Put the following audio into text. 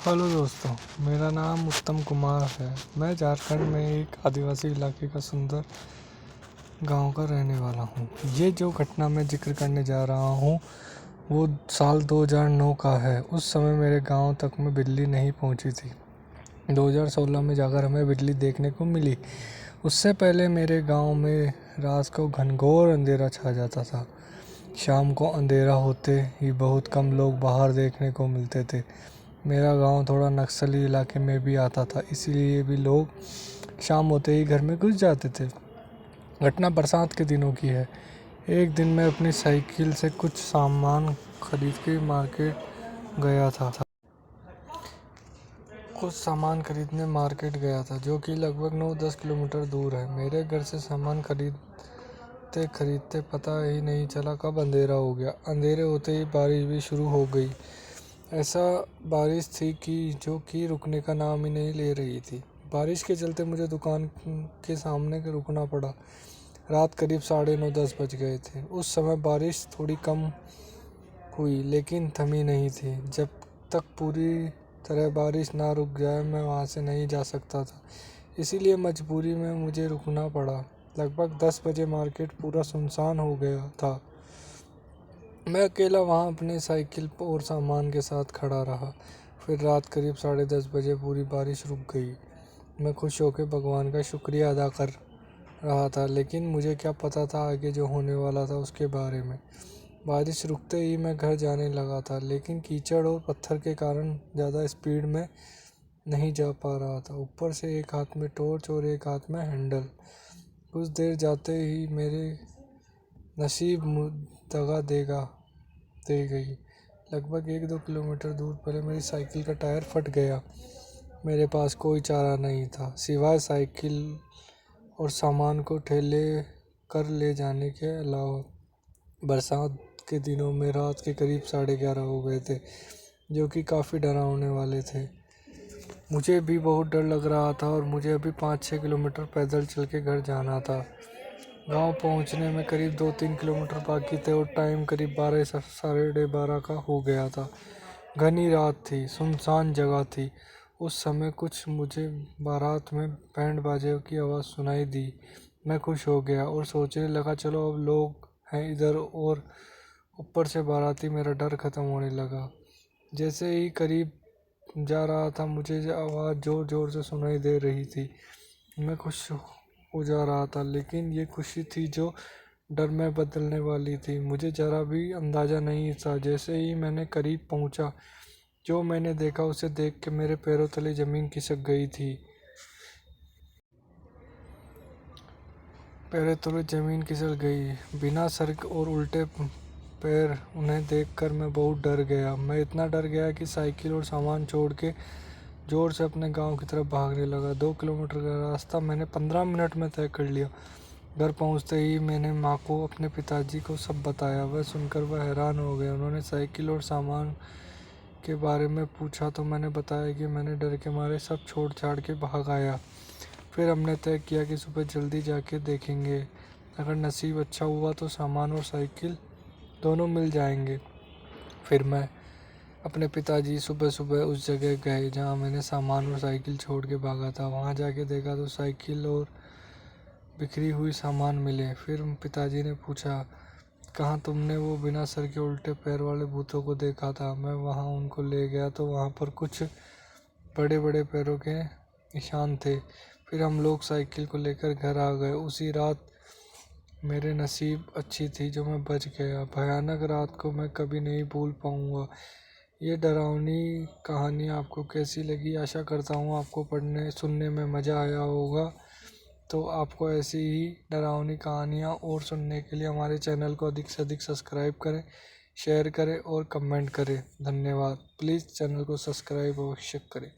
Hello दोस्तों, मेरा नाम उत्तम कुमार है। मैं झारखंड में एक आदिवासी इलाके का सुंदर गांव का रहने वाला हूं। ये जो घटना मैं जिक्र करने जा रहा हूं वो साल 2009 का है। उस समय मेरे गांव तक में बिजली नहीं पहुंची थी। 2016 में जाकर हमें बिजली देखने को मिली। उससे पहले मेरे गांव में रात को घनघोर अंधेरा छा जाता था। शाम को अंधेरा होते ही बहुत कम लोग बाहर देखने को मिलते थे। मेरा गांव थोड़ा नक्सली इलाके में भी आता था, इसीलिए भी लोग शाम होते ही घर में घुस जाते थे। घटना बरसात के दिनों की है। एक दिन मैं अपनी साइकिल से कुछ सामान खरीद के मार्केट गया था। कुछ सामान खरीदने मार्केट गया था, जो कि लगभग 9-10 किलोमीटर दूर है। मेरे घर से सामान खरीदते खरीदते पता ही नहीं चला कब अंधेरा हो गया। अंधेरे होते ही बारिश भी शुरू हो गई। ऐसा बारिश थी जो कि रुकने का नाम ही नहीं ले रही थी। बारिश के चलते मुझे दुकान के सामने रुकना पड़ा। रात करीब 9:30-10 बज गए थे। उस समय बारिश थोड़ी कम हुई, लेकिन थमी नहीं थी। जब तक पूरी तरह बारिश ना रुक जाए मैं वहाँ से नहीं जा सकता था, इसीलिए मजबूरी में मुझे रुकना पड़ा। लगभग 10 बजे मार्केट पूरा सुनसान हो गया था। मैं अकेला वहाँ अपने साइकिल और सामान के साथ खड़ा रहा। फिर रात करीब 10:30 बजे पूरी बारिश रुक गई। मैं खुश होकर भगवान का शुक्रिया अदा कर रहा था, लेकिन मुझे क्या पता था आगे जो होने वाला था उसके बारे में। बारिश रुकते ही मैं घर जाने लगा था, लेकिन कीचड़ और पत्थर के कारण ज़्यादा स्पीड में नहीं जा पा रहा था। ऊपर से एक हाथ में टॉर्च और एक हाथ में हैंडल। कुछ देर जाते ही मेरे नसीब दगा दे गई। लगभग 1-2 किलोमीटर दूर पहले मेरी साइकिल का टायर फट गया। मेरे पास कोई चारा नहीं था सिवाय साइकिल और सामान को ठेले कर ले जाने के अलावा। बरसात के दिनों में रात के करीब 11:30 हो गए थे, जो कि काफ़ी डरावने वाले थे। मुझे भी बहुत डर लग रहा था और मुझे अभी 5-6 किलोमीटर पैदल चल के घर जाना था। गांव पहुंचने में करीब 2-3 किलोमीटर बाकी थे और टाइम करीब 12 साढ़े 12 का हो गया था। घनी रात थी, सुनसान जगह थी। उस समय कुछ मुझे बारात में बैंड बाजे की आवाज़ सुनाई दी। मैं खुश हो गया और सोचने लगा चलो अब लोग हैं इधर, और ऊपर से बाराती। मेरा डर ख़त्म होने लगा। जैसे ही करीब जा रहा था मुझे आवाज़ ज़ोर ज़ोर से सुनाई दे रही थी। मैं खुश हो जा रहा था, लेकिन ये खुशी थी जो डर में बदलने वाली थी। मुझे ज़रा भी अंदाज़ा नहीं था। जैसे ही मैंने करीब पहुंचा, जो मैंने देखा उसे देख के मेरे पैरों तले ज़मीन खिसक गई थी। पैरों तले ज़मीन खिसक गई। बिना सर और उल्टे पैर, उन्हें देखकर मैं बहुत डर गया। मैं इतना डर गया कि साइकिल और सामान छोड़ के जोर से अपने गांव की तरफ भागने लगा। 2 किलोमीटर का रास्ता मैंने 15 मिनट में तय कर लिया। घर पहुंचते ही मैंने माँ को, अपने पिताजी को सब बताया। वह सुनकर वह हैरान हो गए। उन्होंने साइकिल और सामान के बारे में पूछा तो मैंने बताया कि मैंने डर के मारे सब छोड़ छाड़ के भाग आया। फिर हमने तय किया कि सुबह जल्दी जाके देखेंगे। अगर नसीब अच्छा हुआ तो सामान और साइकिल दोनों मिल जाएंगे। फिर मैं अपने पिताजी सुबह सुबह उस जगह गए जहाँ मैंने सामान और साइकिल छोड़ के भागा था। वहाँ जाके देखा तो साइकिल और बिखरी हुई सामान मिले। फिर पिताजी ने पूछा, कहाँ तुमने वो बिना सर के उल्टे पैर वाले भूतों को देखा था? मैं वहाँ उनको ले गया तो वहाँ पर कुछ बड़े बड़े पैरों के निशान थे। फिर हम लोग साइकिल को लेकर घर आ गए। उसी रात मेरे नसीब अच्छी थी जो मैं बच गया। भयानक रात को मैं कभी नहीं भूल पाऊँगा। ये डरावनी कहानी आपको कैसी लगी? आशा करता हूँ आपको सुनने में मज़ा आया होगा। तो आपको ऐसी ही डरावनी कहानियाँ और सुनने के लिए हमारे चैनल को अधिक से अधिक सब्सक्राइब करें, शेयर करें और कमेंट करें। धन्यवाद। प्लीज़ चैनल को सब्सक्राइब अवश्य करें।